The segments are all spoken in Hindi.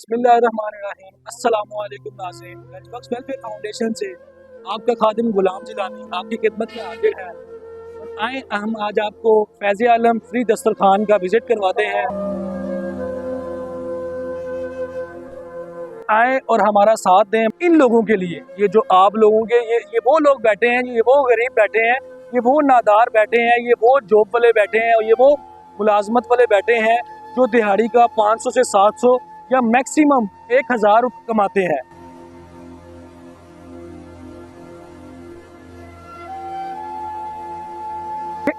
बिस्मिल्लाहिर्रहमानिर्रहीम। अस्सलामुअलैकुम नाज़रीन, गंजबख्श वेलफेयर फाउंडेशन से आपका खादिम गुलाम जिलानी आपकी खिदमत में हाजिर है। और आए हम आज आपको फैज़ आलम फ्री दस्तरखान का विज़िट करवाते हैं। आए और हमारा साथ दें इन लोगों के लिए। ये जो आप लोगों के ये वो लोग बैठे हैं, ये वो गरीब बैठे हैं, ये वो नादार बैठे हैं, ये वो जॉब वाले बैठे हैं और ये वो मुलाजमत वाले बैठे हैं जो दिहाड़ी का 500 से 700 या मैक्सिमम 1000 कमाते हैं।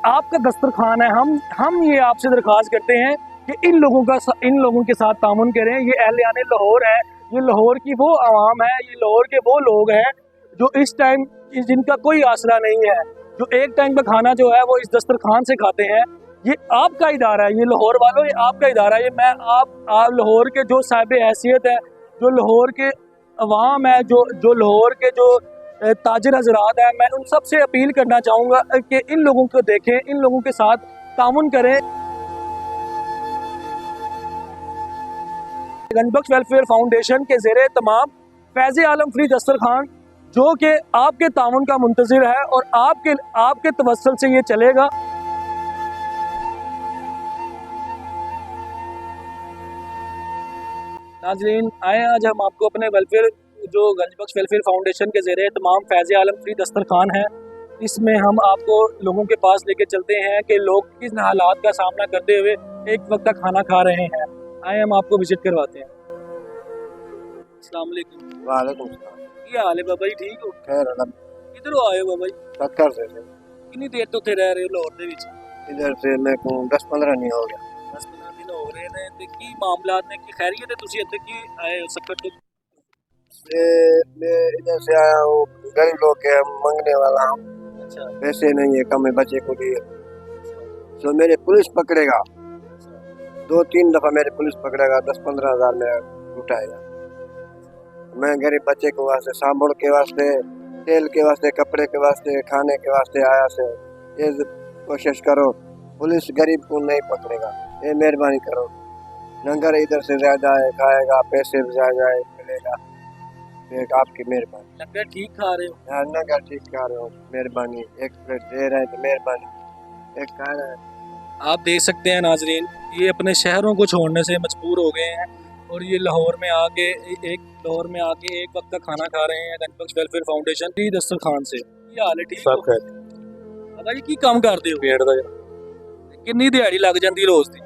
आपका दस्तरखान है, हम ये आपसे दरख्वास्त करते हैं कि इन लोगों के साथ तामुन करें। ये अहले लाहौर है, ये लाहौर की वो आवाम है, ये लाहौर के वो लोग हैं जो इस टाइम जिनका कोई आसरा नहीं है, जो एक टाइम का खाना जो है वो इस दस्तरखान से खाते हैं। ये आपका इदारा है, ये लाहौर वालों, ये आपका इदारा है। ये मैं आप लाहौर के जो साहिब हैसियत है, जो लाहौर के अवाम है, जो लाहौर के जो ताजिर हजरात है, मैं उन सब से अपील करना चाहूँगा कि इन लोगों को देखें, इन लोगों के साथ तामुन करें। गंजबख्श वेलफेयर फाउंडेशन के ज़ेरे तमाम फैज़ आलम फ्री दस्तरखान जो कि आपके तामुन का मुंतज़िर है और आपके तवस्सुल से ये चलेगा। नाज़रीन, आए आज हम आपको अपने वेलफेयर जो गंजबख्श वेलफेयर फाउंडेशन के ज़ेरे तमाम फैज़ आलम फ्री दस्तरखान है, इसमें हम आपको लोगों के पास लेके चलते हैं कि लोग किस हालात का सामना करते हुए एक वक्त का खाना खा रहे हैं। आए हम आपको विजिट करवाते हैं। अस्सलाम वालेकुम। वालेकुम सलाम। क्या हाल है बाबा जी, ठीक हो? खैर किधरों आए हो बाबा जी? टक्कर से कितनी देर तो थे रह रहे हो लाहौर दे विच? इधर से मैं को 10-15 नहीं हो गया। 10-15 दिन हो रहे ने ते की मामलात ने की खैरियत है? तुसी इत्थे की आए हो सफर तो? मैं इधर से आया हूँ, गरीब लोग के मंगने वाला हूँ। अच्छा। पैसे नहीं है, कम है बच्चे को लिए, तो मेरे पुलिस पकड़ेगा। 2-3 दफा मेरे पुलिस पकड़ेगा, 10-15 हज़ार में उठाएगा। मैं गरीब बच्चे के वास्ते, साबुन के वास्ते, तेल के वास्ते, कपड़े के वास्ते, खाने के वास्ते आया से ये कोशिश करो, पुलिस गरीब को नहीं पकड़ेगा। ये मेहरबानी करो, नंगर इधर से ज्यादा है, खाएगा, पैसे भी ज्यादा मिलेगा। एक आपकी मेहरबानी। लंगर ठीक खा रहे हो? यार नंगर ठीक खा रहे हो, मेहरबानी। एक प्लेट दे रहे हैं तो मेहरबानी, एक खा रहे हैं। आप देख सकते हैं नाजरीन, ये अपने शहरों को छोड़ने से मजबूर हो गए हैं और ये लाहौर में आके एक वक्त का खाना खा रहे हैं गंजबख्श वेलफेयर फाउंडेशन की दस्तरखान से। ये हाल है, ठीक हो? बाबा जी की काम करते हो? पेड़ दा कितनी दिहाड़ी लग जाती रोज दी?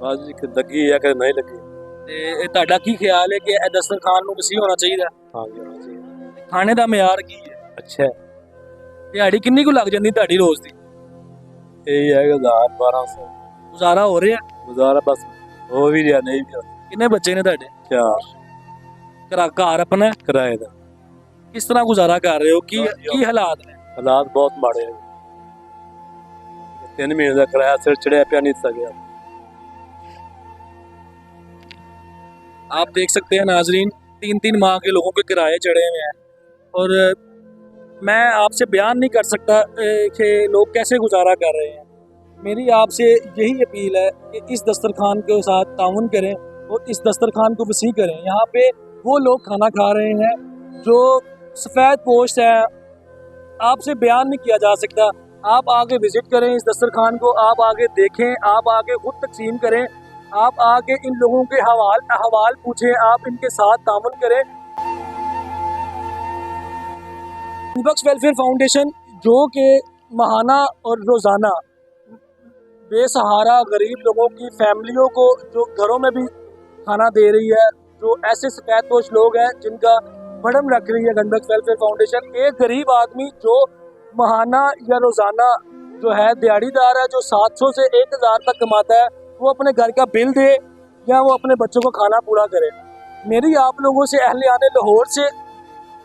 बस जी लगी है कि नहीं लगी। ते ਤੁਹਾਡਾ ਕੀ ख्याल है कि ਇਹ दस्तरखान ਨੂੰ वसी होना चाहिए? हाँ जी होना चाहिए। खाने ਦਾ ਮਿਆਰ ਕੀ ਹੈ? अच्छा है, ਦਿਹਾੜੀ ਕਿੰਨੀ ਕੁ ਲੱਗ ਜਾਂਦੀ ਤੁਹਾਡੀ ਰੋਜ਼ ਦੀ? यही है 1000-1200 ਗੁਜ਼ਾਰਾ ਹੋ ਰਿਹਾ? गुजारा बस हो भी रहा नहीं भी। ਕਿੰਨੇ ਬੱਚੇ ਨੇ ਤੁਹਾਡੇ? 4 ਘਰ ਆਪਣਾ ਹੈ? किराए का किस तरह गुजारा कर रहे हो? की हालात ने? हालात बहुत माड़े हैं। 3 महीने का किराया सिर चढ़िया पिया नहीं सकेगा। आप देख सकते हैं नाजरीन, 3-3 माह के लोगों के किराए चढ़े हुए हैं और मैं आपसे बयान नहीं कर सकता कि लोग कैसे गुजारा कर रहे हैं। मेरी आपसे यही अपील है कि इस दस्तरखान के साथ ताउन करें और इस दस्तरखान को वसी करें। यहाँ पे वो लोग खाना खा रहे हैं जो सफ़ेद पोश हैं, आपसे बयान नहीं किया जा सकता। आप आगे विज़िट करें इस दस्तरखान को, आप आगे देखें, आप आगे खुद तकसीम करें, आप आगे इन लोगों के हवाल पूछें, आप इनके साथ तामुन करें। गंजबख्श वेलफेयर फाउंडेशन जो कि माहाना और रोज़ाना बेसहारा गरीब लोगों की फैमिलियों को जो घरों में भी खाना दे रही है, जो ऐसे सफेदपोश लोग हैं जिनका भरम रख रही है गंजबख्श वेलफेयर फाउंडेशन। एक गरीब आदमी जो माहाना या रोज़ाना जो है दिहाड़ीदार है, जो 700 से 1000 तक कमाता है, वो अपने घर का बिल दे या वो अपने बच्चों को खाना पूरा करे। मेरी आप लोगों से अहले लाहौर से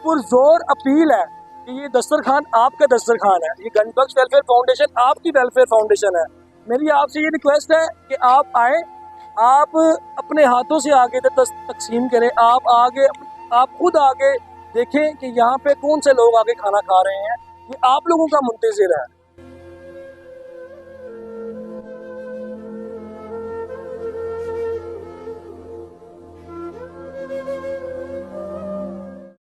पुरजोर अपील है कि ये दस्तरखान आपका दस्तरखान है, ये गंजबख्श वेलफेयर फाउंडेशन आपकी वेलफेयर फाउंडेशन है। मेरी आपसे ये रिक्वेस्ट है कि आप आए, आप अपने हाथों से आगे तकसीम करें, आप खुद आगे देखें कि यहाँ पे कौन से लोग आगे खाना खा रहे हैं। ये आप लोगों का मुंतज़िर है।